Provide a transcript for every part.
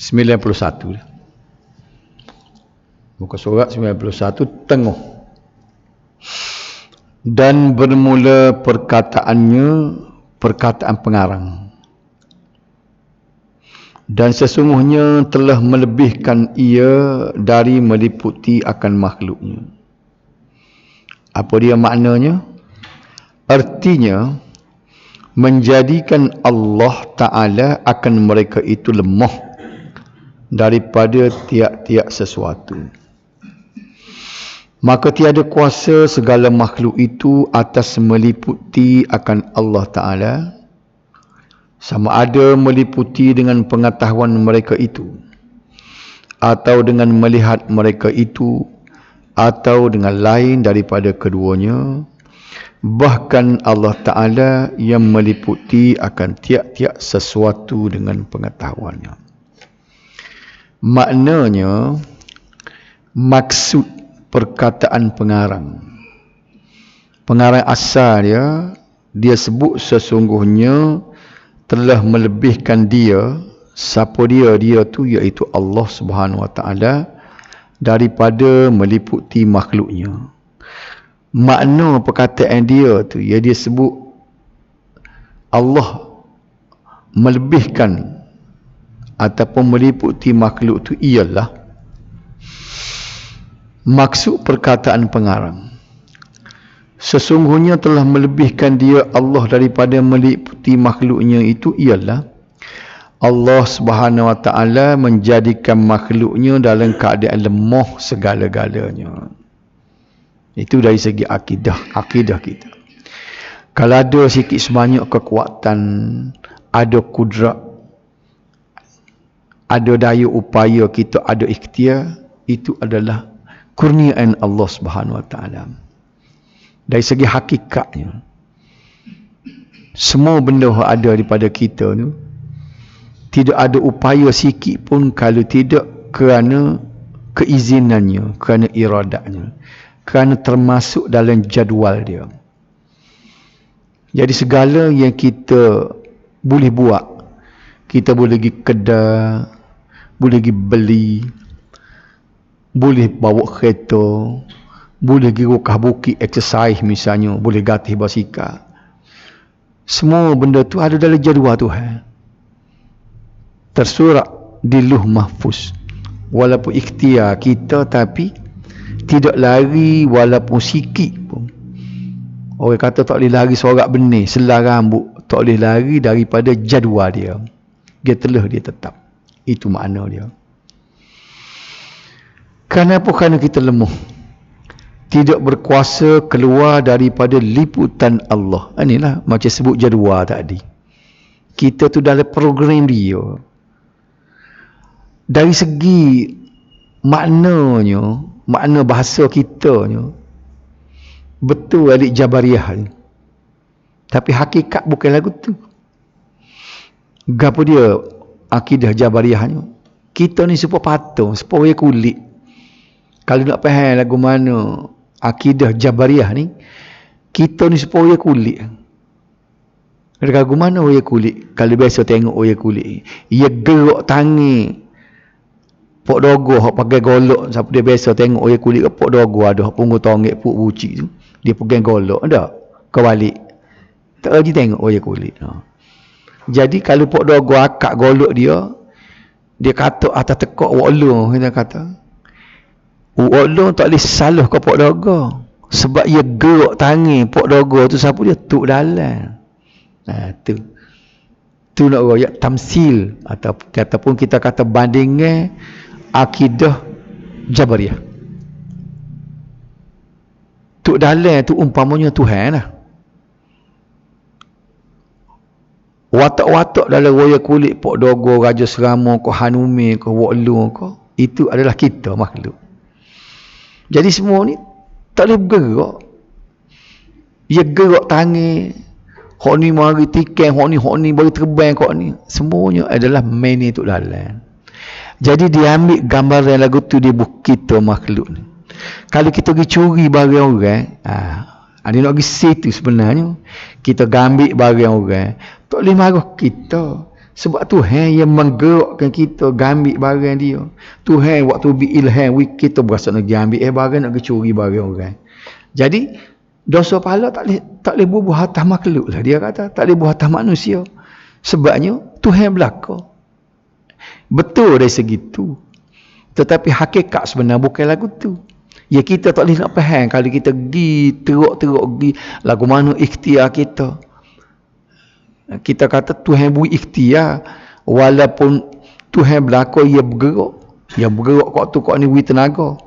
91. Muka surat 91 tengah. Dan bermula perkataannya perkataan pengarang. Dan sesungguhnya telah melebihkan ia dari meliputi akan makhluknya. Apa dia maknanya? Artinya, menjadikan Allah Ta'ala akan mereka itu lemah daripada tiap-tiap sesuatu. Maka tiada kuasa segala makhluk itu atas meliputi akan Allah Ta'ala, sama ada meliputi dengan pengetahuan mereka itu, atau dengan melihat mereka itu, atau dengan lain daripada keduanya. Bahkan Allah Ta'ala yang meliputi akan tiap-tiap sesuatu dengan pengetahuannya. Maknanya, maksud perkataan pengarang asal dia sebut sesungguhnya telah melebihkan dia. Siapa dia? Dia tu iaitu Allah Subhanahu Wa Ta'ala daripada meliputi makhluknya. Makna perkataan dia tu, dia sebut Allah melebihkan ataupun meliputi makhluk tu ialah maksud perkataan pengarang. Sesungguhnya telah melebihkan dia Allah daripada meliputi makhluknya itu ialah Allah Subhanahu Wa Ta'ala menjadikan makhluknya dalam keadaan lemah segala-galanya. Itu dari segi akidah kita. Kalau ada sikit sebanyak kekuatan, ada kudrat, ada daya upaya kita, ada ikhtiar, itu adalah kurniaan Allah Subhanahu Wa Ta'ala. Dari segi hakikatnya, semua benda yang ada daripada kita tu, tidak ada upaya sikit pun kalau tidak kerana keizinannya, kerana iradatnya, kerana termasuk dalam jadual dia. Jadi segala yang kita boleh buat, kita boleh pergi kedai, boleh pergi beli, boleh bawa kereta, boleh pergi rukah bukit exercise misalnya, boleh gatih basikal. Semua benda tu ada dalam jadual Tuhan. Tersurat di Lauh Mahfuz. Walaupun ikhtiar kita, tapi tidak lari walaupun sikit pun. Orang kata tak boleh lari sorak benih, selai rambut, tak boleh lari daripada jadual dia. Dia tetap. Itu makna dia. Kenapa? Kerana kita lemah, tidak berkuasa keluar daripada liputan Allah. Inilah macam sebut jadual tadi. Kita tu dalam program dia. Dari segi maknanya, makna bahasa kitanya, betul adik Jabariyah ni. Tapi hakikat bukan lagu tu. Gapo dia akidah Jabariyahnya? Kita ni supaya patung, supaya kulit. Kalau nak faham lagu mana akidah Jabariyah ni, kita ni supaya kulit. Lagu mana orang kulit? Kalau biasa tengok orang kulit, ia gerak tangan pok dogo hok pakai golok. Siapa dia biasa tengok orang kulit ke pok dogo ada punggu tonggek puk buci tu, dia pegang golok ada kebalik. Tak lagi tengok orang kulit. Jadi kalau pok dogo akak golok dia kata atas tekak wak kita kata. Wak tak boleh salah ke pok dogo. Sebab ia gerak tangan pok dogo tu siapa dia? Tuk dalam. Tu nak royak tamsil ataupun kita kata bandingnya akidah Jabariyah. Tuk dalam tu umpamanya Tuhan lah. Watak-watak dalam royak kulit pok dogo, Raja Serama ke Hanumi ke Wak Long ke, itu adalah kita makhluk. Jadi semua ni tak boleh bergerak. Ia gerak tangan, hok ni mari tikai, hok ni bagi terbang, hok ni semuanya adalah main itu dalam. Jadi dia ambil gambaran lagu tu dia kita makhluk ni. Kalau kita pergi curi barang orang, dia nak pergi situ sebenarnya, kita ambil barang orang, tak boleh marah kita. Sebab Tuhan yang menggerakkan kita ambil barang dia. Tuhan waktu bi ilham kita berasa nak ambil barang, nak curi barang orang. Jadi dosa pahala tak boleh bubuh atas makhluk lah, dia kata. Tak boleh bubuh atas manusia. Sebabnya Tuhan belaka. Betul dari segitu. Tetapi hakikat sebenar bukan lagu tu. Ya kita tak boleh nak faham kalau kita pergi teruk-teruk pergi lagu mana ikhtiar kita. Kita kata Tuhan beri ikhtiar walaupun Tuhan belaka ia bergerak. Ia bergerak kok tu kok ni beri tenaga.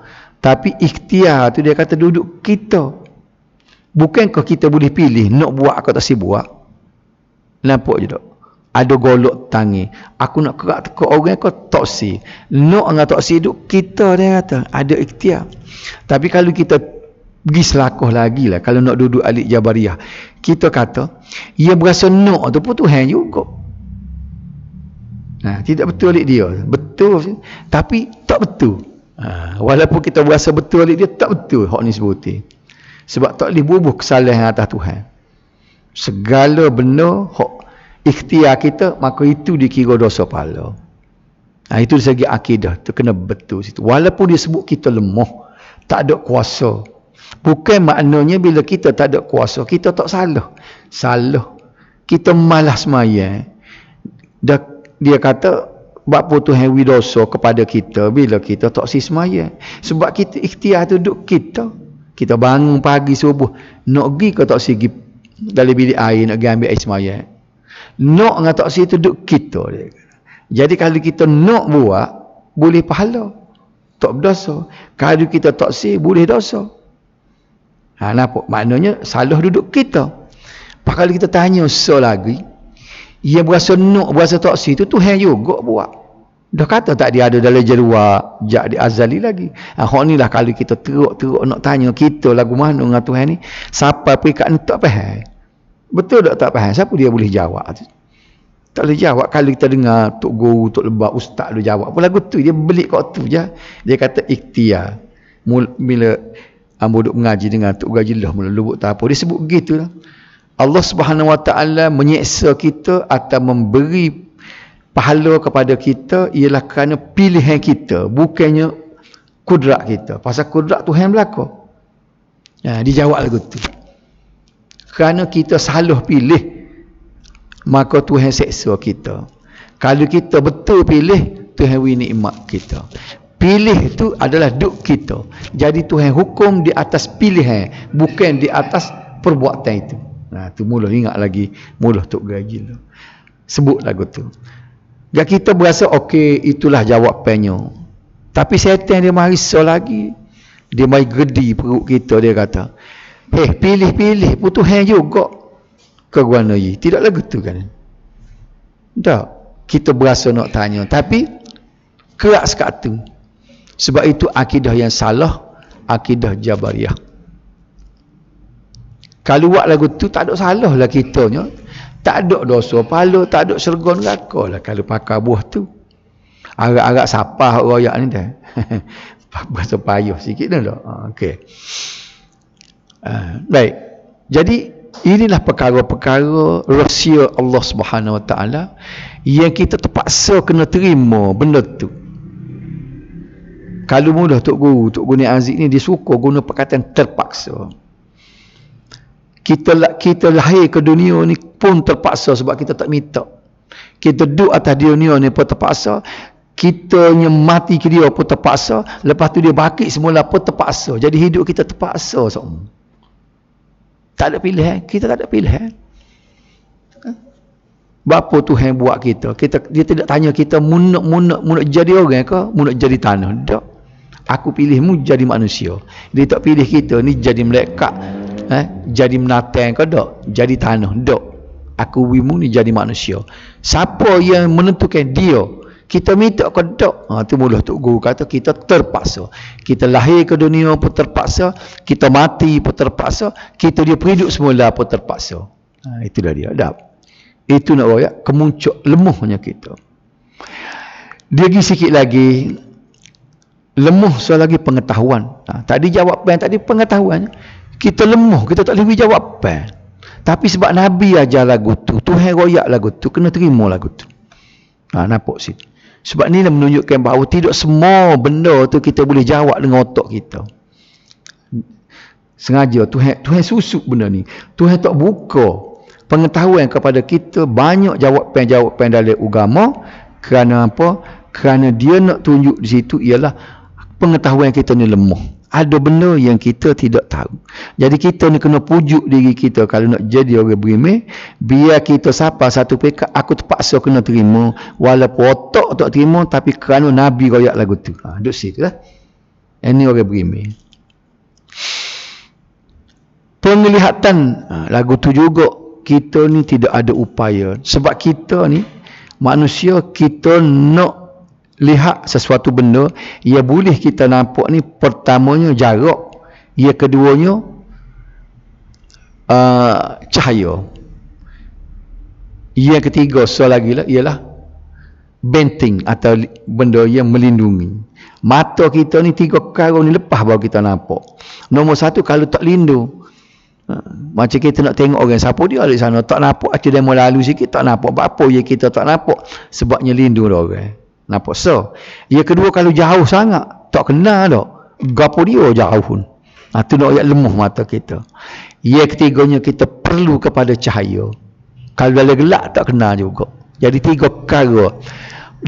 Tapi ikhtiar tu dia kata duduk kita. Bukankah kita boleh pilih nak buat atau tak si buat? Nampak je tak? Ada golok tangi. Aku nak kerak ke orang kau tak si. Nak dengan tak si duduk kita dia kata. Ada ikhtiar. Tapi kalau kita pergi selakoh lagi lah. Kalau nak duduk alik Jabariyah. Kita kata, ia berasa nak tu pun Tuhan juga. Nah, tidak betul alik dia. Betul. Tapi tak betul. Walaupun kita berasa betul alik dia, tak betul. Hak ni sebutin. Sebab tak boleh bubuh kesalahan atas Tuhan. Segala benda, hak ikhtiar kita, maka itu dikira dosa pahala. Itu dari segi akidah. Itu kena betul situ. Walaupun dia sebut kita lemah. Tak ada kuasa. Bukan maknanya bila kita tak ada kuasa, kita tak salah. Salah. Kita malas semaya. Dia kata, bapa Tuhan beri dosa kepada kita bila kita tak si semaya. Sebab kita ikhtiar tu duduk kita. Kita bangun pagi subuh. Nak pergi ke tak si dalam bilik air, nak pergi ambil air semaya. Nak dengan tak si tu duduk kita. Jadi kalau kita nak buat, boleh pahala. Tak berdosa. Kalau kita tak si, boleh dosa. Nampak? Maknanya salah duduk kita. Kalau kita tanya lagi, ia berasa nak, berasa tak si, itu Tuhan juga buat. Dah kata tak dia ada dalam jadual, jak di azali lagi. Hak ni lah kalau kita teruk-teruk nak tanya kita lagu mana dengan Tuhan ni, siapa pergi kat ni tak faham. Betul tak faham? Siapa dia boleh jawab? Tak boleh jawab. Kalau kita dengar Tok Guru, Tok Lebak, Ustaz dia jawab. Apa lagu tu? Dia belik kat tu je. Dia kata ikhtiar. Bila Ambo duk mengaji dengan Tok Gajilah mula lubuk tak apa. Dia sebut begitu lah. Allah Subhanahu Wa Taala menyeksa kita atau memberi pahala kepada kita ialah kerana pilihan kita, bukannya kudrat kita. Pasal kudrat Tuhan belaka. Dijawab lagu tu. Kerana kita salah pilih, maka Tuhan seksa kita. Kalau kita betul pilih, Tuhan beri nikmat kita. Pilih itu adalah duk kita. Jadi Tuhan hukum di atas pilihan, bukan di atas perbuatan itu. Tu mula ingat lagi, mula Tok Gajil sebut lagu tu. Dan kita berasa okey, itulah jawapannya. Tapi syaitan dia mari lagi. Dia mari gedi perut kita, dia kata, pilih-pilih pun Tuhan juga ke guana ye. Tidak lagu tu kan? Tak. Kita berasa nak tanya, tapi kerak sekat tu. Sebab itu akidah yang salah, akidah Jabariyah. Kalau buat lagu tu tak ada salah lah kitanya. Tak ada dosa pahala, tak ada syurga neraka lah kalau pakai buah tu. Agak-agak sapah royak ni dah. Bahasa payah sikit dah. Okey. Baik. Jadi inilah perkara-perkara rahsia Allah Subhanahu Wa Taala yang kita terpaksa kena terima benda tu. Kalau mudah Tok Guru ni Aziz ni dia suka guna perkataan terpaksa. Kita lahir ke dunia ni pun terpaksa sebab kita tak minta. Kita duduk atas dunia ni pun terpaksa. Kita yang mati ke dia pun terpaksa. Lepas tu dia bangkit semula pun terpaksa. Jadi hidup kita terpaksa semua. Tak ada pilihan. Kita tak ada pilihan. Bapa Tuhan buat kita. Dia tidak tanya kita munak jadi orang ke, munak jadi tanah. Tak. Aku pilihmu jadi manusia. Dia tak pilih kita ni jadi malaikat. Jadi menatang ke tak? Jadi tanah. Tak. Aku wimu ni jadi manusia. Siapa yang menentukan dia? Kita minta ke tak? Tu mula Tok Guru kata kita terpaksa. Kita lahir ke dunia pun terpaksa. Kita mati pun terpaksa. Kita dia hidup semula pun terpaksa. Itulah dia. Dah. Itu nak royak kemuncak lemahnya kita. Dia pergi sikit lagi. Lemah soal lagi pengetahuan. Tadi jawapan tadi pengetahuan. Kita lemah, kita tak boleh jawapan. Tapi sebab Nabi ajar lagu tu, Tuhan royak lagu tu, kena terima lagu tu. Nampak sini. Sebab ni menunjukkan bahawa tidak semua benda tu kita boleh jawab dengan otak kita. Sengaja Tuhan susuk benda ni. Tuhan tak buka pengetahuan kepada kita banyak jawapan-jawapan dalam agama. Kerana apa? Kerana dia nak tunjuk di situ ialah pengetahuan kita ni lemah. Ada benda yang kita tidak tahu. Jadi kita ni kena pujuk diri kita kalau nak jadi orang beriman, biar kita sapa satu pekat, aku terpaksa kena terima walaupun otak tak terima, tapi kerana Nabi royak lagu tu. Duduk situ lah. Ini orang beriman. Penglihatan lagu tu juga kita ni tidak ada upaya. Sebab kita ni manusia, kita nak lihat sesuatu benda, ia boleh kita nampak ni pertamanya jarak, ia keduanya cahaya, ia ketiga lagi lah ialah benteng atau benda yang melindungi. Mata kita ni 3 perkara ni lepas baru kita nampak. Nombor 1, kalau tak lindung, macam kita nak tengok orang siapa dia di sana, tak nampak, aja dia mau lalu sikit tak nampak. Apa ya kita tak nampak? Sebabnya lindung orang. Nampak so. Yang kedua, kalau jauh sangat tak kenal dak. Gapo dia jauh pun. Tu nak ayat lemah mata kita. Yang ketiganya, kita perlu kepada cahaya. Kalau dalam gelap tak kenal juga. Jadi 3 perkara.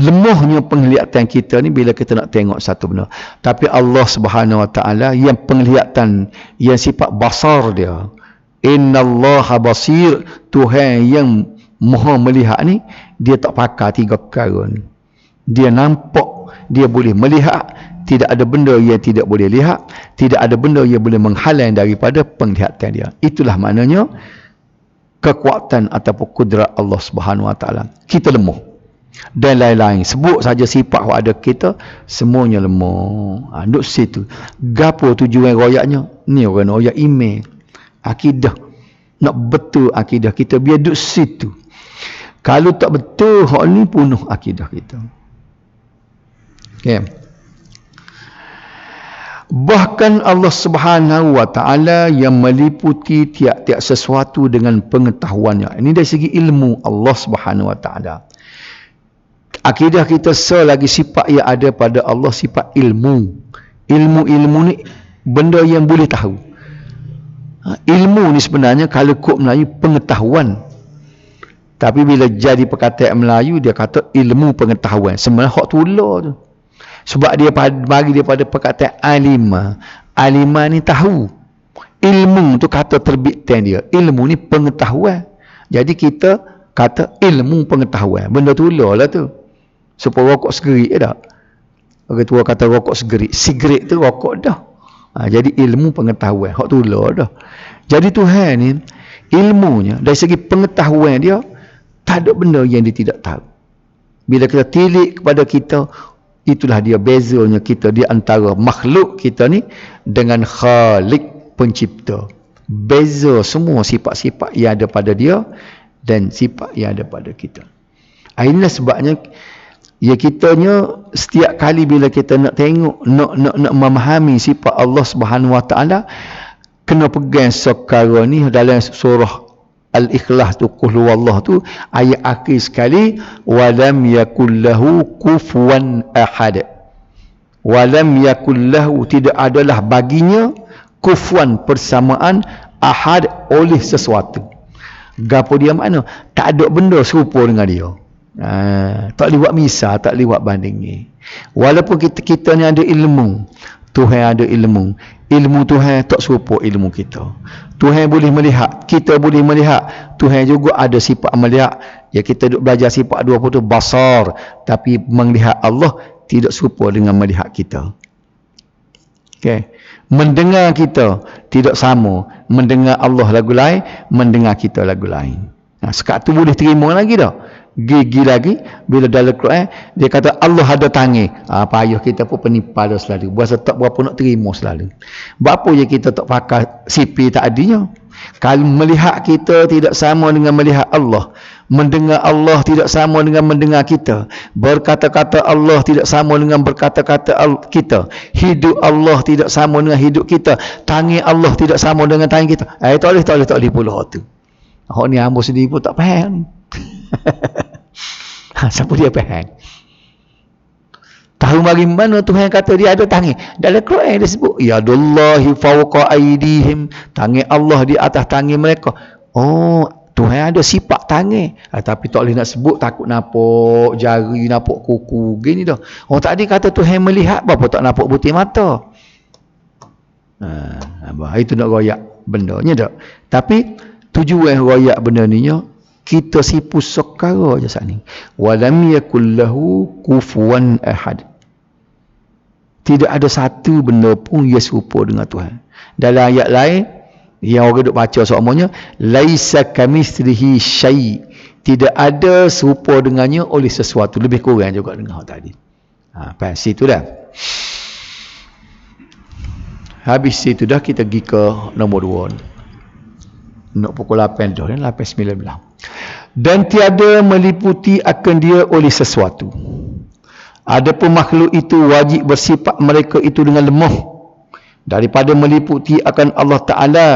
Lemahnya penglihatan kita ni bila kita nak tengok satu benda. Tapi Allah Subhanahu Wa Taala yang penglihatan, yang sifat basar dia. Innallaha basir, Tuhan yang Maha melihat ni, dia tak pakai 3 perkara ni. Dia nampak, dia boleh melihat, tidak ada benda yang tidak boleh lihat, tidak ada benda yang boleh menghalang daripada penglihatan dia. Itulah maknanya kekuatan ataupun kudrat Allah Subhanahu Wa Taala. Kita lemah dan lain-lain. Sebut saja sifat yang ada kita, semuanya lemah. Duduk situ. Gapo tujuan royaknya? Ni orang royak iman, akidah. Nak betul akidah kita, biar duduk situ. Kalau tak betul hak ni, punuh akidah kita. Okay. Bahkan Allah Subhanahu Wa Taala yang meliputi tiap-tiap sesuatu dengan pengetahuannya. Ini dari segi ilmu Allah Subhanahu Wa Taala. Akidah kita selagi sifat yang ada pada Allah, sifat ilmu. Ilmu ni benda yang boleh tahu. Ilmu ni sebenarnya kalau kod Melayu pengetahuan. Tapi bila jadi perkataan Melayu, dia kata ilmu pengetahuan. Sebenarnya hak tular tu. Sebab dia bagi dia pada perkataan alima. Alima ni tahu. Ilmu tu kata terbitan dia. Ilmu ni pengetahuan. Jadi kita kata ilmu pengetahuan. Benda tular lah tu. Supaya rokok segerik dah. Orang tua kata rokok segerik. Sigaret tu rokok dah. Jadi ilmu pengetahuan. Hak tular dah. Jadi Tuhan ni, ilmunya dari segi pengetahuan dia, tak ada benda yang dia tidak tahu. Bila kita tilik kepada kita, itulah dia bezanya kita di antara makhluk kita ni dengan Khalik, pencipta. Beza semua sifat-sifat yang ada pada dia dan sifat yang ada pada kita. Inilah sebabnya ya kitanya setiap kali bila kita nak tengok, nak memahami sifat Allah Subhanahu Wa Taala, kena pegang sekarang ni dalam surah Al-Ikhlas tu, qul huwallah tu, ayat akhir sekali, walam yakullahu kufuwan ahad. Walam yakullahu, tidak adalah baginya, kufuwan persamaan, ahad oleh sesuatu. Gapo dia makna? Tak ada benda serupa dengan dia. Tak boleh buat misal, tak boleh buat banding ni. Walaupun kita ni ada ilmu, Tuhan ada ilmu. Ilmu Tuhan tak serupa ilmu kita. Tuhan boleh melihat, kita boleh melihat. Tuhan juga ada sifat melihat. Ya, kita duk belajar sifat 20 tu basar, tapi melihat Allah tidak serupa dengan melihat kita. Okay. Mendengar kita tidak sama. Mendengar Allah lagu lain, mendengar kita lagu lain. Sekat tu boleh terima lagi dah. Gigi lagi bila dalam Quran dia kata Allah ada tangan. Payah kita pun penipal selalu. Berasa tak berapa nak terima selalu. Berapa je kita tak pakai CP tak adinya. Kalau melihat kita tidak sama dengan melihat Allah. Mendengar Allah tidak sama dengan mendengar kita. Berkata-kata Allah tidak sama dengan berkata-kata kita. Hidup Allah tidak sama dengan hidup kita. Tangan Allah tidak sama dengan tangan kita. Tak boleh pula tu. Hak ni hamba sendiri pun tak faham. Siapa dia faham? Tahu bagi mana Tuhan kata dia ada tangan? Dalam Quran dia sebut, yadullahi fawqa aydihim, tangan Allah di atas tangan mereka. Oh, Tuhan ada sifat tangan. Tapi tak boleh nak sebut, takut nampak jari, nampak kuku gini dah. Oh, tadi kata Tuhan melihat, apa tak nampak butir mata. Itu nak royak bendanya tak. Tapi tujuan royak benda ni kita sipu sekara je saat ni. Walam yakul lahu kufuwan ahad. Tidak ada satu benda pun yang serupa dengan Tuhan. Dalam ayat lain yang orang duk baca semuanya, laisa kamitslihi syai'. Tidak ada serupa dengannya oleh sesuatu. Lebih kurang juga dengan hak tadi. Pas situ dah. Habis situ dah kita pergi ke nombor 2. Nak pukul 8 dah, 8.19. Dan tiada meliputi akan dia oleh sesuatu. Adapun makhluk itu wajib bersifat mereka itu dengan lemah daripada meliputi akan Allah Ta'ala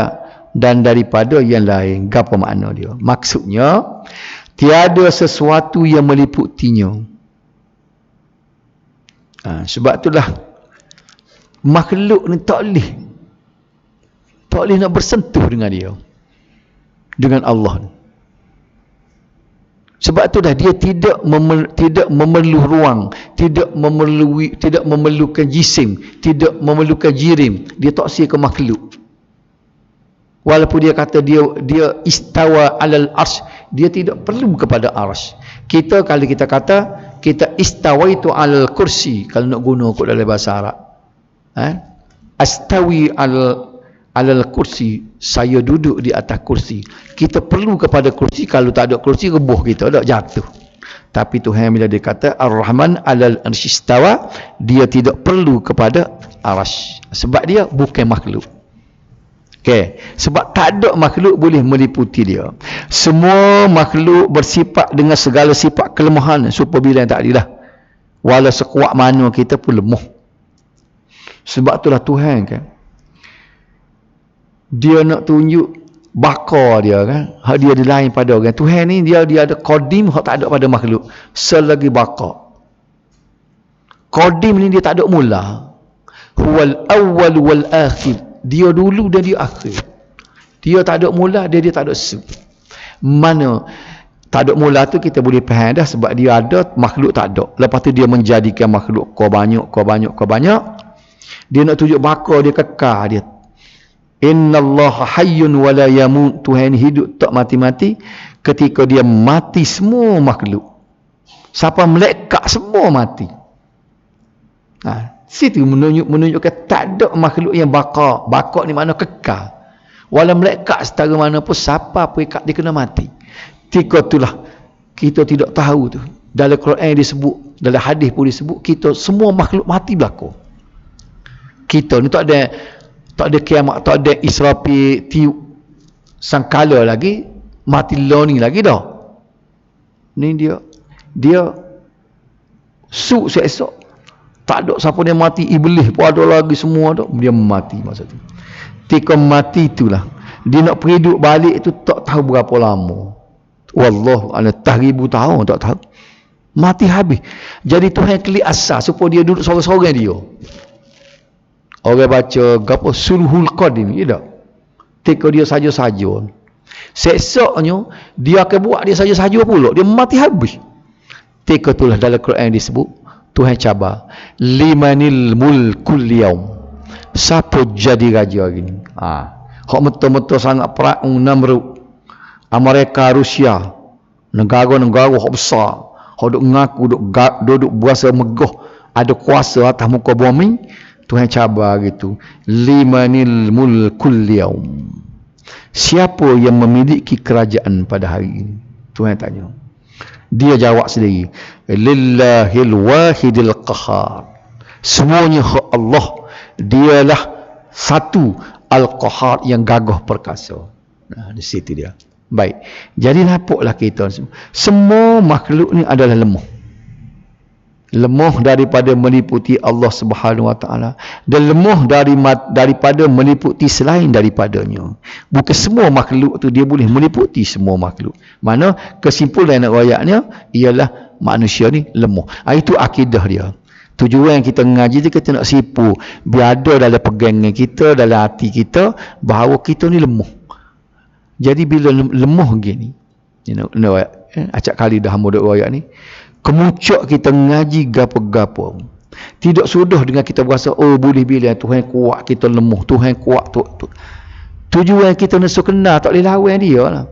dan daripada yang lain. Apa makna dia? Maksudnya tiada sesuatu yang meliputinya. Sebab itulah makhluk ni tak boleh nak bersentuh dengan dia, dengan Allah. Sebab itulah dia tidak memerlukan ruang, tidak memerlukan jisim, tidak memerlukan jirim. Dia tak sia ke makhluk. Walaupun dia kata dia istawa alal arsy, dia tidak perlu kepada arsy. Kita kalau kita kata kita istawaitu alal kursi, kalau nak guna kot dalam bahasa Arab. Astawi alal kursi, saya duduk di atas kursi. Kita perlu kepada kursi. Kalau tak ada kursi, rebuh kita, tak jatuh. Tapi Tuhan bila dia kata Ar-Rahman alal arsy istawa, dia tidak perlu kepada arsy. Sebab dia bukan makhluk. Okey, sebab tak ada makhluk boleh meliputi dia. Semua makhluk bersifat dengan segala sifat kelemahan, super bilang tadi dah. Walau sekuat mana kita pun lemah. Sebab itulah Tuhan kan, dia nak tunjuk bakar dia kan, hak dia di lain pada orang. Tuhan ni dia ada qadim, hak tak ada pada makhluk. Selagi bakar. Qadim ni dia tak ada mula. Huwal awwal wal akhir. Dia dulu dan dia akhir. Dia tak ada mula, dia tak ada su. Mana tak ada mula tu kita boleh faham dah, sebab dia ada, makhluk tak ada. Lepas tu dia menjadikan makhluk kau banyak. Dia nak tunjuk bakar dia kekal dia. Innallaha hayyun wa la yamut. Tuhan hidup tak mati-mati. Ketika dia mati semua makhluk, siapa malaikat semua mati. Situ menunjukkan tak ada makhluk yang bakar. Bakar ni makna kekal. Walau malaikat setara mana pun, siapa pun ikat dia kena mati. Ketika itulah kita tidak tahu tu. Dalam Quran disebut, dalam hadis pun disebut, kita semua makhluk mati belaka. Kita ni tak ada kiamat, tak ada Israfil tiup sangkala lagi, mati ni lagi dah. Ni dia su esok tak ada siapa dia mati. Iblis pun ada lagi, semua ada, dia mati masa tu. Ketika mati itulah dia nak pergi duduk balik tu tak tahu berapa lama. Wallahu a'lam, tahribu tahun tak tahu. Mati habis. Jadi Tuhan klik asas supaya dia duduk sorang-sorang dia. Orang baca gapo sulhul qadim, ya tak? Ketika dia saja-saja. Seksaknya dia akan buat dia saja-saja pula. Dia mati habis. Ketika itulah dalam Quran disebut Tuhan cabar. Limanil mulkul yaum. Siapa jadi raja hari ni? Hak betul-betul sangat perang Namrud. Amerika, Rusia. Negara-negara hak besar. Hak duk ngaku duduk berasa megah, ada kuasa atas muka bumi. Tuhan cabar gitu. Limanil mulkul yaum. Siapa yang memiliki kerajaan pada hari ini? Tuhan tanya. Dia jawab sendiri. Lillahil wahidil qahar. Semuanya hak Allah. Dialah satu al-qahar yang gagah perkasa. Di situ dia. Baik. Jadi nampaklah kita semua makhluk ni adalah lemah. lemah daripada meliputi Allah Subhanahu Wa Taala, dan lemah daripada meliputi selain daripadanya. Bukan semua makhluk tu dia boleh meliputi semua makhluk. Mana kesimpulan ayatnya ialah manusia ni lemah. Itu akidah dia. Tujuan kita mengaji tu kita nak sipu biar ada dalam pegangan kita, dalam hati kita bahawa kita ni lemah. Jadi bila lemah gini, acak kali dah hamba duk ayat ni, kemuncak kita ngaji gapo-gapo. Tidak sudah dengan kita berasa boleh bila Tuhan kuat kita lemah, Tuhan kuat tu. Tujuan kita nak kenal tak boleh lawan dia lah.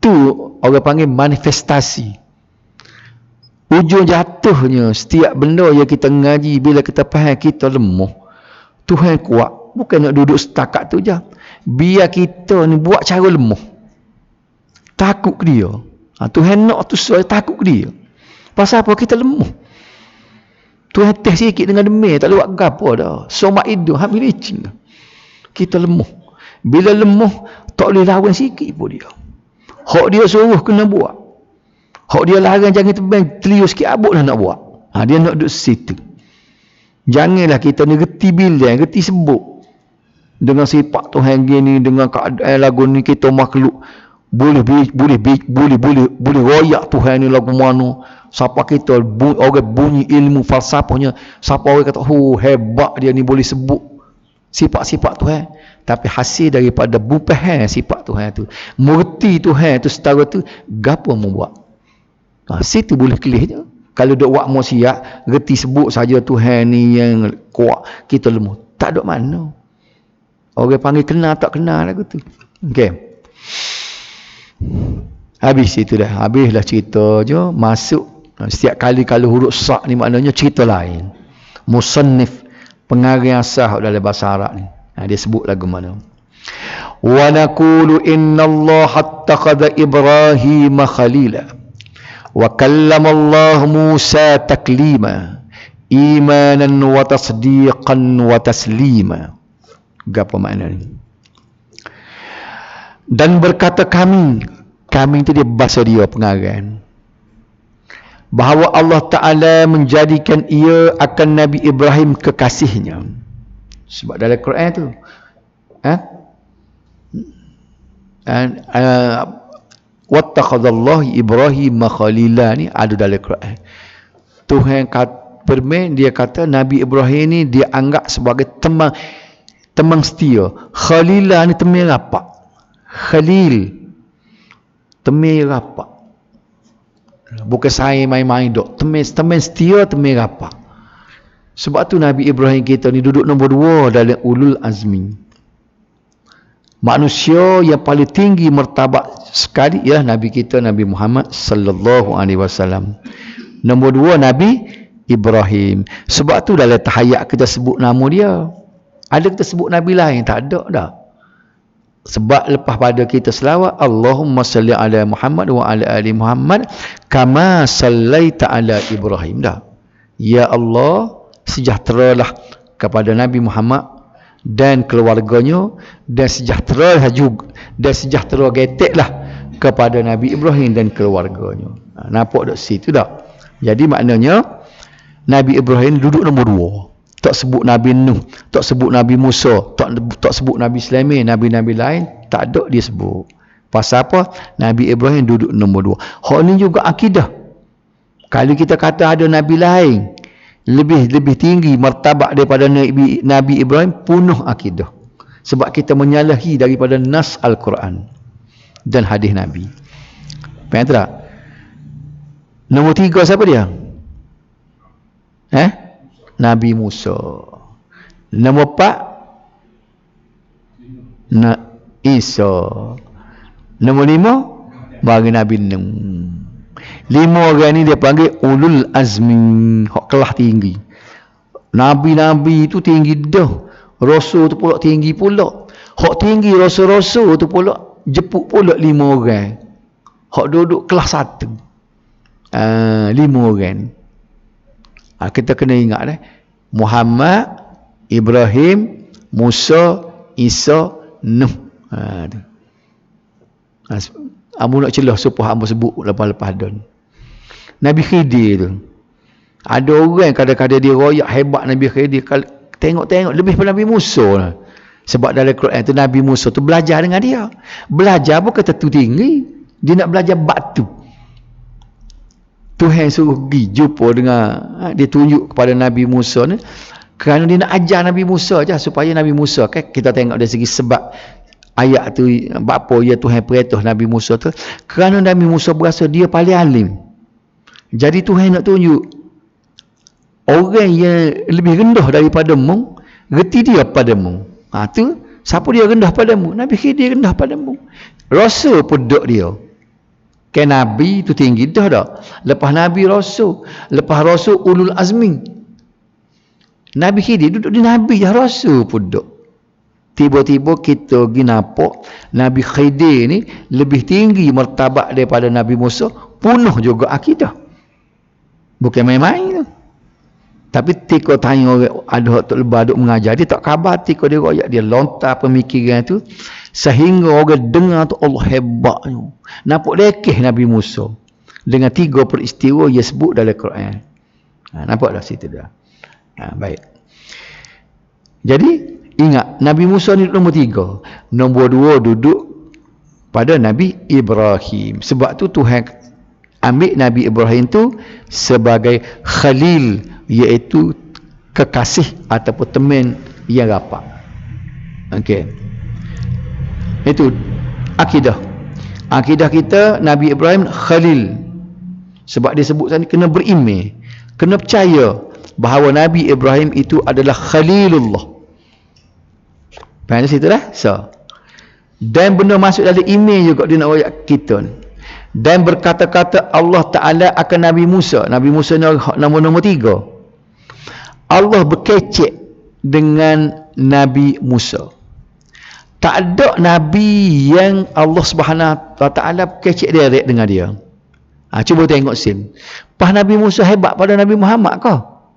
Tu orang panggil manifestasi. Ujung jatuhnya setiap benda yang kita ngaji bila kita faham kita lemah, Tuhan kuat, bukan nak duduk setakat tu je. Biar kita ni buat cara lemah. Takut ke dia. Tuhan nak tu saya takut ke dia. Pasal apa? Kita lemah. Tuhan teh sikit dengan demir, tak lewat gapo dah. Somak hidup, habis licin. Kita lemah. Bila lemah, tak boleh lawan sikit pun dia. Hak dia suruh kena buat. Hak dia larang jangan terbang, telius sikit abuk lah nak buat. Dia nak duduk situ. Janganlah kita ni reti bilang, reti sebut. Dengan sifat Tuhan gini, dengan keadaan lagu ni kita makhluk boleh royak Tuhan ni lagu mana. Siapa kita orang bunyi ilmu falsafahnya, siapa orang kata hebat dia ni boleh sebut sifat-sifat Tuhan. Tapi hasil daripada bupahan sifat Tuhan tu, mengerti Tuhan tu setara tu, gapo mau buat. Situ boleh kelih je. Kalau duk buat maksiat, reti sebut saja Tuhan ni yang kuat, kita lemah. Tak ada mana. Orang panggil kenal tak kenal lagu tu. Okey. Habis itu dah. Habislah cerita je. Masuk. Setiap kali kalau huruf sa' ni maknanya cerita lain. Musannif, pengarang sah dalam bahasa Arab ni. Dia sebut lagu mana. Wa naqulu inna Allah attakhadha Ibrahim khalila. Wa kallama Allah Musa taklima. Imanan wa tasdiqan wa taslima. Apa makna ni? Dan berkata kami itu dia bahasa dia pengarang, bahawa Allah Ta'ala menjadikan ia akan Nabi Ibrahim kekasihnya. Sebab dalam Quran tu wattakhadallahu Ibrahim khalila ni ada dalam Quran. Tuhan bermain, dia kata Nabi Ibrahim ni dia anggap sebagai teman setia. Khalilah ni teman rapat. Khalil teman rapat. Bukan saya main-main dok. Teman setia, teman rapat. Sebab tu Nabi Ibrahim kita ni duduk nombor 2 dalam ulul azmi. Manusia yang paling tinggi martabat sekali ialah Nabi kita, Nabi Muhammad sallallahu alaihi wasallam. Nombor 2 Nabi Ibrahim. Sebab tu dalam tahayat kita sebut nama dia. Ada kita sebut Nabi lain? Tak ada dah. Sebab lepas pada kita selawat, Allahumma salli ala Muhammad wa ala ali Muhammad kama sallaita ala Ibrahim dah. Ya Allah, sejahteralah kepada Nabi Muhammad dan keluarganya, dan sejahtera juga, dan sejahtera geteklah kepada Nabi Ibrahim dan keluarganya. Nampak tak situ tak? Jadi maknanya Nabi Ibrahim duduk nombor 2. Tak sebut Nabi Nuh, tak sebut Nabi Musa, tak sebut Nabi Sulaiman, nabi-nabi lain tak ada dia sebut. Pasal apa? Nabi Ibrahim duduk nombor 2. Hal ni juga akidah. Kalau kita kata ada nabi lain lebih tinggi martabat daripada Nabi Ibrahim, punuh akidah. Sebab kita menyalahi daripada nas Al-Quran dan hadis Nabi. Faham tak? Nombor 3 siapa dia? Nabi Musa. Nombor 4 Isa. Nombor 5 bagi Nabi Nuh. 5 orang ni dia panggil ulul azmi, hak kelah tinggi. Nabi-nabi tu tinggi dah, rasul tu pula tinggi pula. Hak tinggi rasul-rasul tu pula jepuk pula 5 orang. Hak duduk kelas 1. 5 orang. Kita kena ingat Muhammad, Ibrahim, Musa, Isa, Nuh. Amu nak celah supaya amu sebut lepas-lepas dan. Nabi Khidir tu. Ada orang kadang-kadang dia royak hebat Nabi Khidir. Tengok-tengok lebih pada Nabi Musa lah. Sebab dalam Quran tu Nabi Musa tu belajar dengan dia. Belajar bukan tentu tinggi. Dia nak belajar batu. Tuhan suruh pergi jumpa dengan, dia tunjuk kepada Nabi Musa ni, kerana dia nak ajar Nabi Musa je, supaya Nabi Musa, kan kita tengok dari segi sebab ayat tu, apa ya Tuhan perintah Nabi Musa tu, kerana Nabi Musa berasa dia paling alim. Jadi Tuhan nak tunjuk orang yang lebih rendah daripadamu, reti dia padamu. Tu siapa dia rendah padamu? Nabi Khidir rendah padamu. Rasa pun duk dia. Kan Nabi tu tinggi dah dah. Lepas Nabi Rasul, lepas Rasul ulul azmi. Nabi Khidir duduk di Nabi je, Rasul pun duduk. Tiba-tiba kita pergi nampak Nabi Khidir ni lebih tinggi martabat daripada Nabi Musa, penuh juga akidah. Bukan main-main tu. Tapi tika tanya orang, ada hak Tok Lebah duk mengajar, dia tak khabar tika dia royak, dia lontar pemikiran tu sehingga orang dengar tu Allah hebatnya. Nampak lekeh Nabi Musa dengan 3 peristiwa yang sebut dalam Quran. Nampak dah situ dah. Baik. Jadi ingat Nabi Musa ni nombor 3. Nombor 2 duduk pada Nabi Ibrahim. Sebab tu Tuhan ambil Nabi Ibrahim tu sebagai khalil, iaitu kekasih ataupun teman yang rapat. Okey. Itu akidah. Akidah kita Nabi Ibrahim khalil. Sebab dia sebut tadi kena beriman, kena percaya bahawa Nabi Ibrahim itu adalah khalilullah. Faham situ dah? So. Dan benda masuk dalam iman juga dia nak royak kita ni. Dan berkata-kata Allah Ta'ala akan Nabi Musa. Nabi Musa ni nombor 3. Allah berkecek dengan Nabi Musa. Tak ada Nabi yang Allah Subhanahu Wa Ta'ala berkecek direct dengan dia. Cuba tengok sim. Pas Nabi Musa hebat pada Nabi Muhammad kah?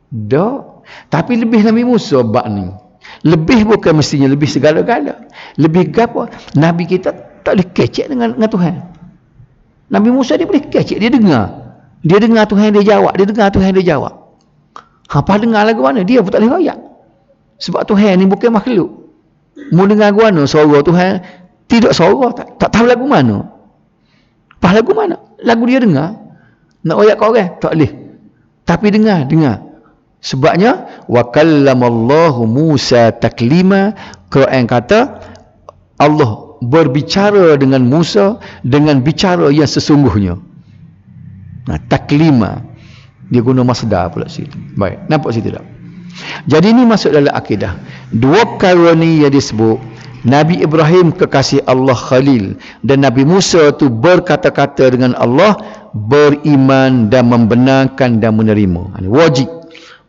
Tak. Tapi lebih Nabi Musa bab ni. Lebih bukan mestinya lebih segala-gala. Lebih apa? Nabi kita tak boleh kecek dengan Tuhan. Nabi Musa dia boleh kecek, dia dengar. Dia dengar Tuhan dia jawab, dia dengar Tuhan dia jawab. Apa dengar lagu mana? Dia pun tak boleh royak. Sebab Tuhan ni bukan makhluk. Mau dengar lagu mana? Suara Tuhan tidak suara, tak tahu lagu mana. Pas lagu mana? Lagu dia dengar. Nak royak kat orang? Tak boleh. Tapi dengar. Sebabnya wa kallamallahu Musa taklima. Quran kata Allah berbicara dengan Musa dengan bicara yang sesungguhnya. Taklima. Dia guna masdar pula situ. Baik, nampak situ tak? Jadi ini masuk dalam akidah. 2 perkara ni yang disebut Nabi Ibrahim kekasih Allah Khalil, dan Nabi Musa tu berkata-kata dengan Allah, beriman dan membenarkan dan menerima.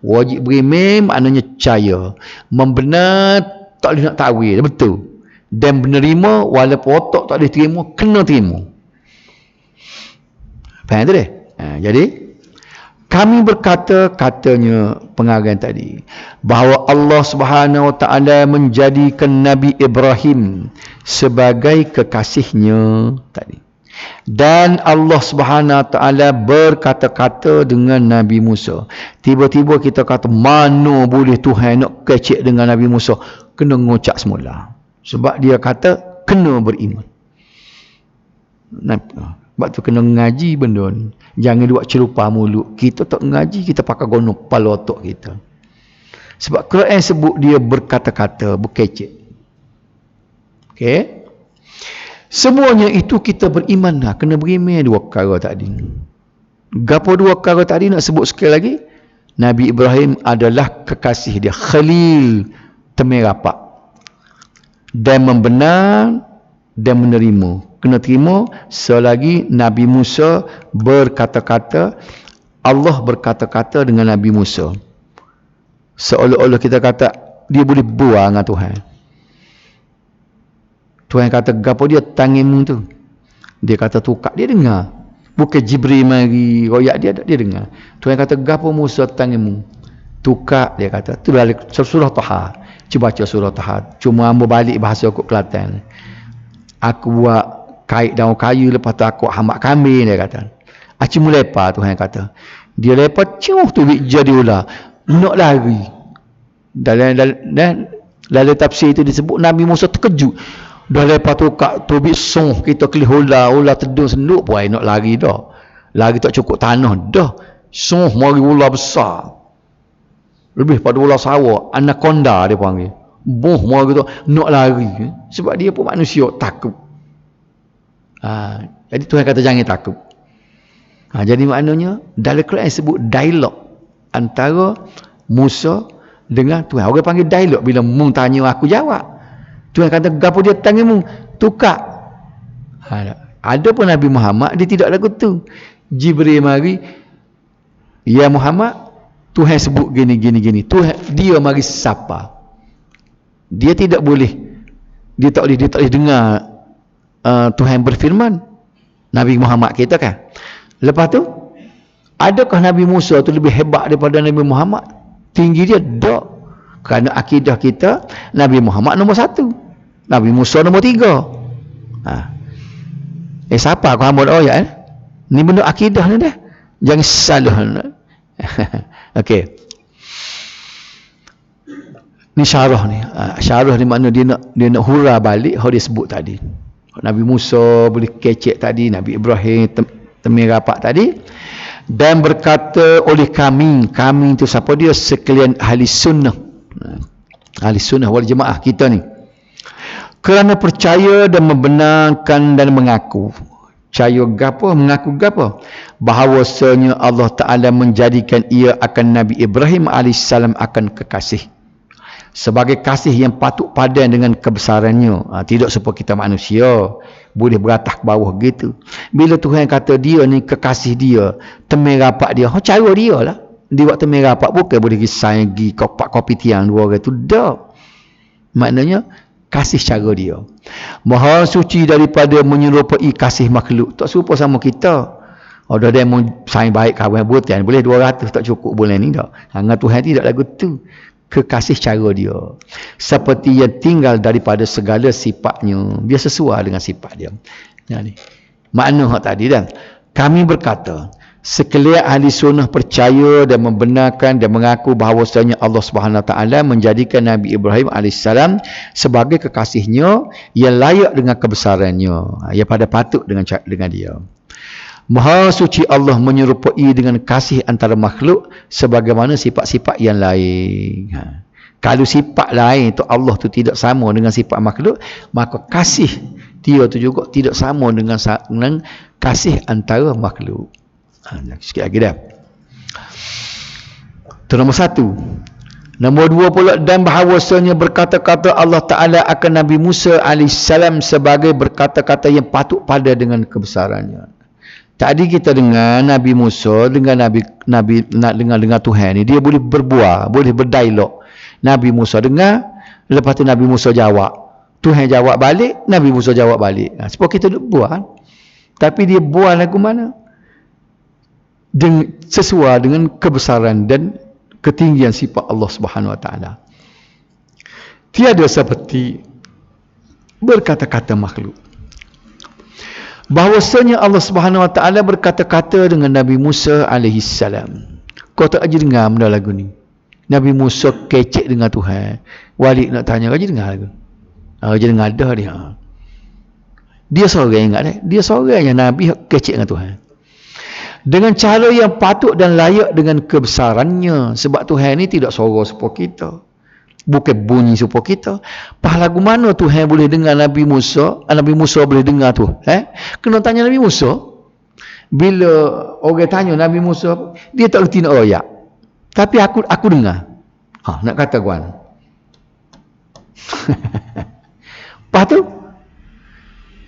Wajib beriman maknanya percaya. Membenar tak boleh nak takwil, betul. Dan menerima walaupun otak tak boleh terima, kena terima. Faham tu dia? Jadi kami berkata, katanya pengarang tadi, bahawa Allah Subhanahu Wa Ta'ala menjadikan Nabi Ibrahim sebagai kekasihnya tadi. Dan Allah Subhanahu Wa Ta'ala berkata-kata dengan Nabi Musa. Tiba-tiba kita kata, mana boleh Tuhan nak kecek dengan Nabi Musa? Kena ngucap semula. Sebab dia kata, kena beriman. Sebab tu kena ngaji benda ni. Jangan buat celupa mulut. Kita tak ngaji, kita pakai guna kepala otak kita. Sebab Quran sebut dia berkata-kata, berkecek. Okey? Semuanya itu kita beriman lah. Kena beriman 2 perkara tadi. Gapo 2 perkara tadi nak sebut sekali lagi? Nabi Ibrahim adalah kekasih dia. Khalil, teman rapat. Dan membenar dan menerima. Kena terima selagi Nabi Musa berkata-kata, Allah berkata-kata dengan Nabi Musa. Seolah-olah kita kata dia boleh buang dengan Tuhan. Tuhan kata, gapo dia tanganmu tu? Dia kata tukar, dia dengar. Bukan Jibril mari royak dia dengar. Tuhan kata, gapo Musa tanganmu? Tukar, dia kata. Tu dalam surah Taha. Cuba baca surah Taha. Cuma ambil balik bahasa aku Kelantan. Aku buat kait daun kayu, lepas tu aku hambak kambing, dia kata. Aci mu lepas Tuhan kata. Dia lepas tubik jadi ular. Nak lari. Dalam tafsir itu disebut Nabi Musa terkejut. Dah lepas tu kak tubik song kita kelih ular tedung senduk pun nak lari dah. Lari tak cukup tanah dah. Song mari ular besar. Lebih pada ular sawah, anaconda dia panggil. Boh mari tu nak lari. Sebab dia pun manusia takut. Jadi Tuhan kata jangan takut. Jadi maknanya dalam Quran sebut dialog antara Musa dengan Tuhan. Orang panggil dialog bila mung tanya aku jawab. Tuhan kata gapo dia tanya mung tukar. Ada pun Nabi Muhammad dia tidak lagu tu. Jibril mari, ya Muhammad, Tuhan sebut gini. Tuhan dia mari sapa. Dia tak boleh dengar Tuhan berfirman. Nabi Muhammad kita kan. Lepas tu, adakah Nabi Musa tu lebih hebat daripada Nabi Muhammad? Tinggi dia? Tak. Kerana akidah kita, Nabi Muhammad nombor 1. Nabi Musa nombor 3. Siapa aku hamba ayat ni benda akidah ni dah. Jangan salah. Okey. Ni syarah ni. Syarah ni makna dia nak hura balik hal dia sebut tadi. Nabi Musa boleh kecek tadi, Nabi Ibrahim temui rapat tadi, dan berkata oleh kami itu siapa dia? Sekalian ahli sunnah wal jemaah kita ni, kerana percaya dan membenarkan dan mengaku. Percaya gapo? Mengaku gapo? Bahawasanya Allah Ta'ala menjadikan ia akan Nabi Ibrahim AS akan kekasih, sebagai kasih yang patut padan dengan kebesarannya. Tidak supaya kita manusia boleh beratah ke bawah gitu. Bila Tuhan kata dia ni kekasih dia, temui rapat dia, cara dia lah. Di waktu temui rapat bukan boleh pergi pergi kopi tiang dua orang tu. Tak. Maknanya kasih cara dia. Maha suci daripada menyerupai kasih makhluk. Tak serupa sama kita. Dah dia mau sayang baik kawan buatan boleh 200 tak cukup bulan ni tak. Dengan Tuhan tidak lagu tu. Kekasih cara dia, seperti yang tinggal daripada segala sifatnya, dia sesuai dengan sifat dia. Ni makna hak tadi dah. Kami berkata, sekalian ahli sunnah percaya dan membenarkan dan mengaku bahawasanya Allah Subhanahu Taala menjadikan Nabi Ibrahim AS sebagai kekasihnya yang layak dengan kebesarannya, yang pada patut dengan dia. Maha suci Allah menyerupai dengan kasih antara makhluk sebagaimana sifat-sifat yang lain. Kalau sifat lain tu Allah tu tidak sama dengan sifat makhluk, maka kasih dia tu juga tidak sama dengan kasih antara makhluk. Sikit lagi dah. Itu nombor 1. Nombor 2 pula, dan bahawasanya berkata-kata Allah Ta'ala akan Nabi Musa AS sebagai berkata-kata yang patut pada dengan kebesarannya. Tadi kita dengar Nabi Musa dengan dengan Tuhan ni, dia boleh berbual, boleh berdialog. Nabi Musa dengar, lepas tu Nabi Musa jawab. Tuhan jawab balik, Nabi Musa jawab balik. Sebab kita duk bual. Tapi dia bual lagu mana? Sesuai dengan kebesaran dan ketinggian sifat Allah Subhanahu Wa Taala. Tiada seperti berkata-kata makhluk. Bahawasanya Allah Subhanahu Wa Taala berkata-kata dengan Nabi Musa AS. Kau tak aja dengar benda lagu ni. Nabi Musa kecek dengan Tuhan. Walik nak tanya, kau aja dengar lagu. Aja dengar dah dia. Dia seorang ingat dia seorang yang Nabi kecek dengan Tuhan. Dengan cara yang patut dan layak dengan kebesarannya. Sebab Tuhan ni tidak suara seperti kita. Bukan bunyi supaya kita. Lagu mana Tuhan boleh dengar Nabi Musa? Nabi Musa boleh dengar tu. Kena tanya Nabi Musa. Bila orang tanya Nabi Musa, dia tak reti nak royak. Tapi aku dengar. Nak kata kawan. Lepas tu,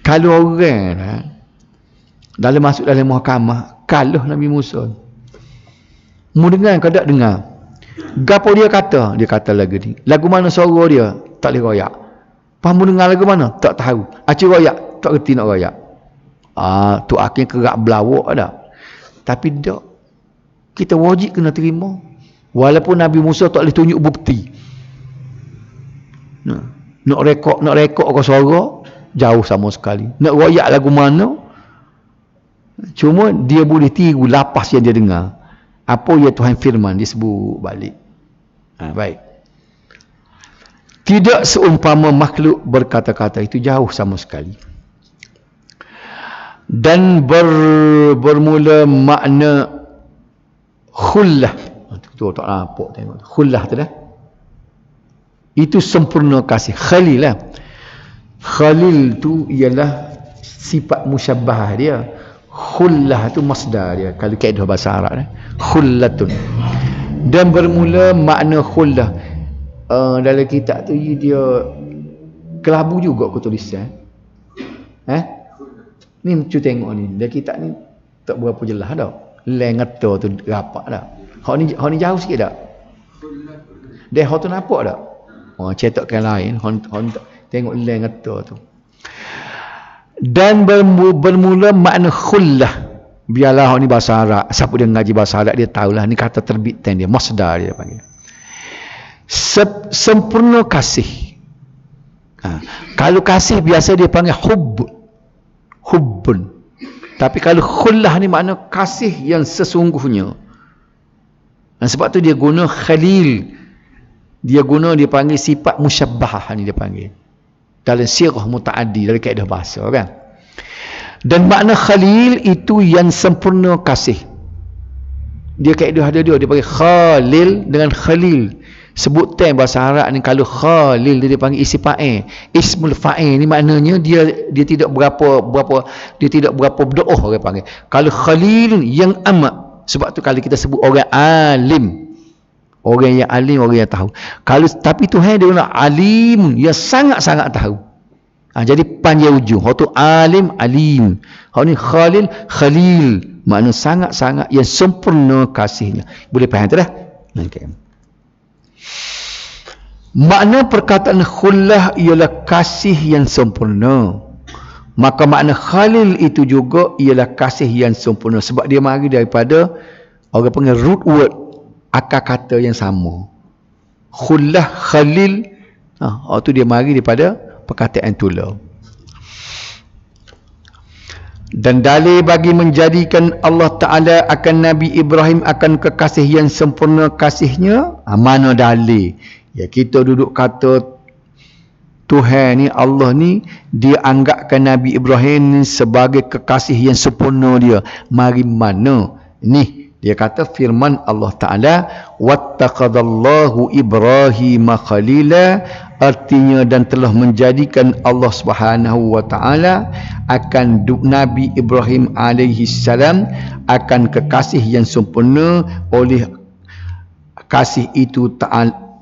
kalau orang masuk dalam mahkamah, kalah Nabi Musa. Mu dengar kau tak dengar? Gapo dia kata? Dia kata lagu ni. Lagu mana suara dia? Tak boleh royak. Pamu dengar lagu mana? Tak tahu. Acik royak? Tak reti nak royak. Tu akhirnya kerak belawak dah. Tapi tak. Kita wajib kena terima. Walaupun Nabi Musa tak boleh tunjuk bukti. Nak rekod ke suara, jauh sama sekali. Nak royak lagu mana? Cuma dia boleh tiru lapas yang dia dengar. Apa ya Tuhan firman, dia sebut balik. Baik. Tidak seumpama makhluk berkata-kata, itu jauh sama sekali. Dan bermula makna khullah. Tu tak nampak tengok. Khullah tu dah. Itu sempurna kasih. Khalil lah. Khalil tu ialah sifat musyabbah dia. Khullah tu masdar dia. Kalau kaedah bahasa Arab ni. Khullatun. Dan bermula makna khullah. Dalam kitab tu dia kelabu juga aku tulisan. Ni cuba tengok ni. Dalam kitab ni tak berapa jelas dah. Lengata tu rapat dah. Hak ni jauh sikit tak? Dia hak tu nampak tak? Cetakkan lain. Tengok lengata tu. Dan bermula makna khullah. Biarlah ni bahasa Arab. Siapa dia ngaji bahasa Arab dia tahulah ni kata terbitan dia, masdar dia panggil. Sempurna kasih. Kalau kasih biasa dia panggil hubbun. Tapi kalau khullah ni makna kasih yang sesungguhnya. Sebab tu dia guna khalil. Dia panggil sifat musyabbah ni dia panggil. Dalam sirah muta'addi, dalam kaedah bahasa kan. Dan makna khalil itu yang sempurna kasih. Dia kaedah ada dia panggil khalil dengan khalil. Sebutan bahasa Arab ni kalau khalil dia panggil isi fa'il. Ismul fa'il ni maknanya dia tidak berapa berdoa dia panggil. Kalau khalil yang amat. Sebab tu kalau kita sebut orang alim. Orang yang alim, orang yang tahu. Tapi Tuhan dia guna alim yang sangat-sangat tahu. Jadi panjang ujung. Hak tu alim. Hak ni khalil. Makna sangat-sangat yang sempurna kasihnya. Boleh faham tak dah? Okay. Makna perkataan khullah ialah kasih yang sempurna. Maka makna khalil itu juga ialah kasih yang sempurna. Sebab dia mari daripada orang panggil root word. Akar kata yang sama. Khullah, khalil. Itu dia mari daripada perkataan tula. Dan dalil bagi menjadikan Allah Ta'ala akan Nabi Ibrahim akan kekasih yang sempurna kasihnya. Mana dalil? Ya kita duduk kata Tuhan ni, Allah ni, dia anggapkan Nabi Ibrahim ni sebagai kekasih yang sempurna dia. Mari mana? Ni. Dia kata firman Allah Ta'ala, wattaqadallahu Ibrahim khalila, artinya dan telah menjadikan Allah Subhanahu wa Ta'ala akan Nabi Ibrahim alaihi salam akan kekasih yang sempurna. Oleh kasih itu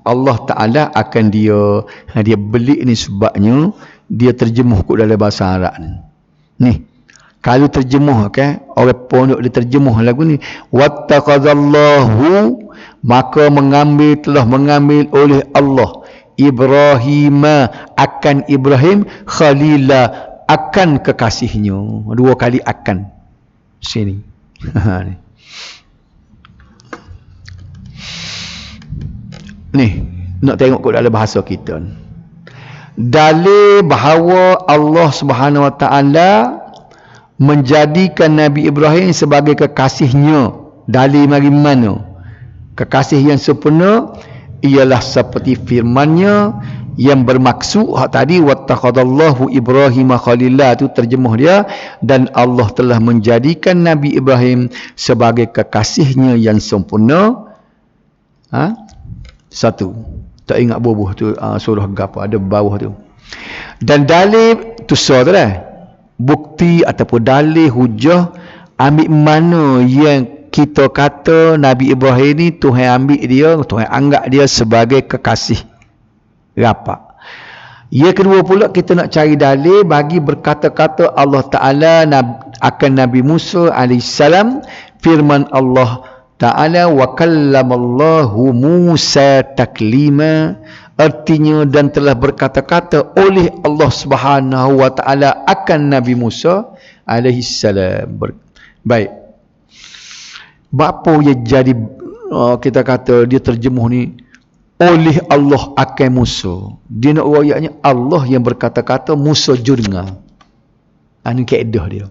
Allah Ta'ala akan dia beli ni sebabnya dia terjemuh kot dalam bahasa Arab ni. Kalau terjemuh orang pondok dia terjemuh lagu ni, wattaqadallahu, maka telah mengambil oleh Allah Ibrahim akan Ibrahim khalila, akan kekasihnya. Dua kali akan sini. Ni nak tengok kot dalam bahasa kita. Dalil bahawa Allah Subhanahu wa Ta'ala menjadikan Nabi Ibrahim sebagai kekasihnya. Dalil mari mana? Kekasih yang sempurna ialah seperti firman-Nya yang bermaksud hak tadi wattaqadallahu Ibrahim khalila, tu terjemuh dia, dan Allah telah menjadikan Nabi Ibrahim sebagai kekasihnya yang sempurna. Satu. Tak ingat bubuh tu surah apa ada bawah tu. Dan dalil tu surah bukti ataupun dalil hujah ambil mana yang kita kata Nabi Ibrahim ni Tuhan ambil dia, Tuhan anggap dia sebagai kekasih rapat. Yang kedua pula kita nak cari dalil bagi berkata-kata Allah Ta'ala akan Nabi Musa AS, firman Allah Ta'ala wa kallamallahu Musa taklima, artinya dan telah berkata-kata oleh Allah Subhanahu wa Ta'ala akan Nabi Musa AS. Baik. Bapa yang jadi kita kata dia terjemuh ni oleh Allah akan Musa. Dia nak ayatnya Allah yang berkata-kata, Musa jurnga. Ini kaedah dia.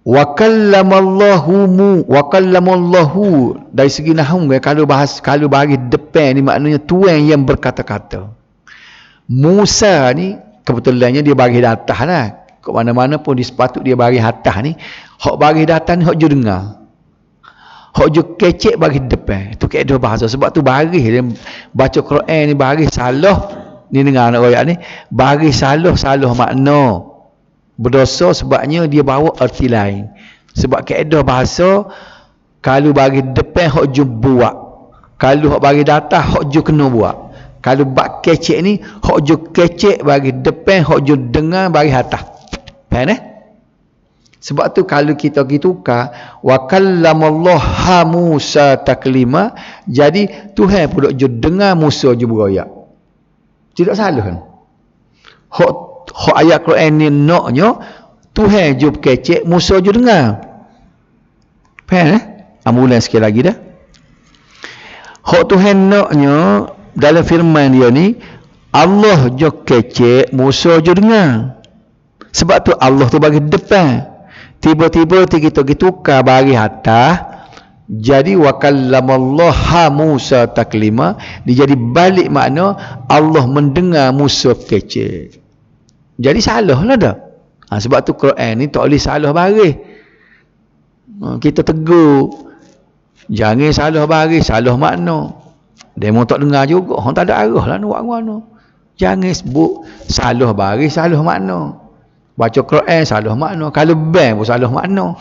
wa kallamallahu dari segi nahwu kalau bagi depan ni maknanya tuan yang berkata-kata. Musa ni kebetulannya dia bagi datah lah. Ke mana-mana pun dia sepatut dia bagi hatah ni. Hak bagi datah ni hak je dengar. Hak je kecek bagi depan. Itu kaedah bahasa. Sebab tu bagi dia baca Quran ni bagi salah. Ni dengar anak royak ni. Bagi salah makna. Berdosa sebabnya dia bawa arti lain. Sebab kaedah bahasa kalau bagi depan hak je buat. Kalau hak bagi datah hak je kena buat. Kalau bak kecek ni hak je kecek bagi depan, hak je dengar bagi hatah. Faham eh? Sebab tu kalau kita tukar wa kallamallaha Musa taklima, jadi Tuhan pun je dengar Musa je beroyak. Tidak salah kan? Hak ayat Quran ni naknya Tuhan je kecek, Musa je dengar. Faham eh? Ambulan sekali lagi dah. Hak Tuhan naknya dalam firman dia ni Allah je kecek, Musa je dengar. Sebab tu Allah tu bagi depan. Tiba-tiba kita tukar bagi hatah. Jadi wa kallamallaha Musa taklima. Dia jadi balik makna Allah mendengar Musa kecek. Jadi salah lah dah. Sebab tu Quran ni tak boleh salah baris. Kita tegur. Jangan salah baris, salah makna. Demo tak dengar juga. Orang tak ada arah lah nak buat mana. Jangan sebut salah baris, salah makna. Baca Quran salah makna. Kalau bang pun salah makna.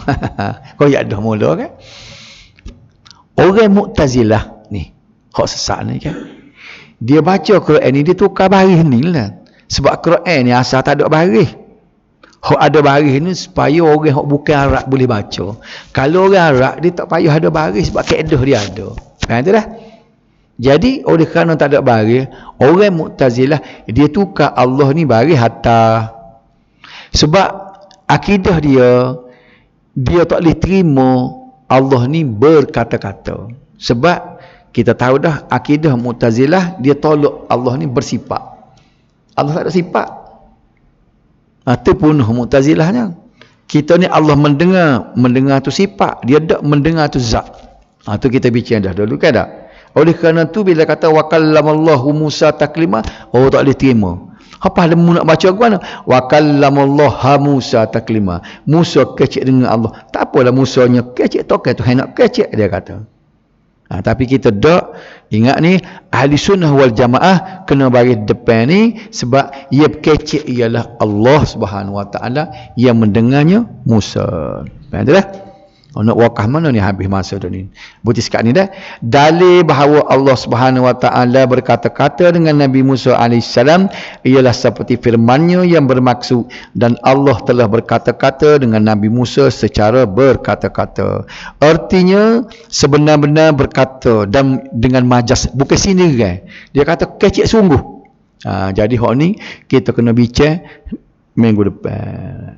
Kau ya dah mula kan? Orang Mu'tazilah ni, hak sesat ni kan. Dia baca Quran ni dia tukar baris ni lah. Sebab Quran ni asal tak ada baris. Hak ada baris ni supaya orang hak bukan Arab boleh baca. Kalau orang Arab dia tak payah ada baris sebab kaedah dia ada. Faham tu dah? Jadi oleh kerana tak ada baris, orang Mu'tazilah dia tukar Allah ni baris hatta. Sebab akidah dia tak boleh terima Allah ni berkata-kata. Sebab kita tahu dah akidah Mu'tazilah dia tolak Allah ni bersifat. Allah tak ada sifat. Itu punuh Mu'tazilahnya. Kita ni Allah mendengar tu sifat, dia tak mendengar tu zat. Tu kita bincang dah dulu kan tak? Oleh kerana tu bila kata wa kallamallahu Musa taklima, tak boleh terima. Apa lemu nak baca ke mana? Wa kallamallaha Musa taklima. Musa kecek dengan Allah. Tak apalah Musanya kecek tokai tu hendak kecek dia kata. Tapi kita tak ingat ni ahli sunnah wal jamaah kena bagi depan ni sebab ia kecek ialah Allah Subhanahu wa taala yang mendengarnya Musa. Faham tak? Nak wakah mana ni habis masa tu ni. Bukti sekat ni dah. Dalil bahawa Allah Subhanahu wa taala berkata-kata dengan Nabi Musa alaihissalam ialah seperti firman-Nya yang bermaksud dan Allah telah berkata-kata dengan Nabi Musa secara berkata-kata. Artinya sebenar-benar berkata dan dengan majas bukan sini kan. Dia kata kecek sungguh. Jadi hak ni kita kena bincang minggu depan.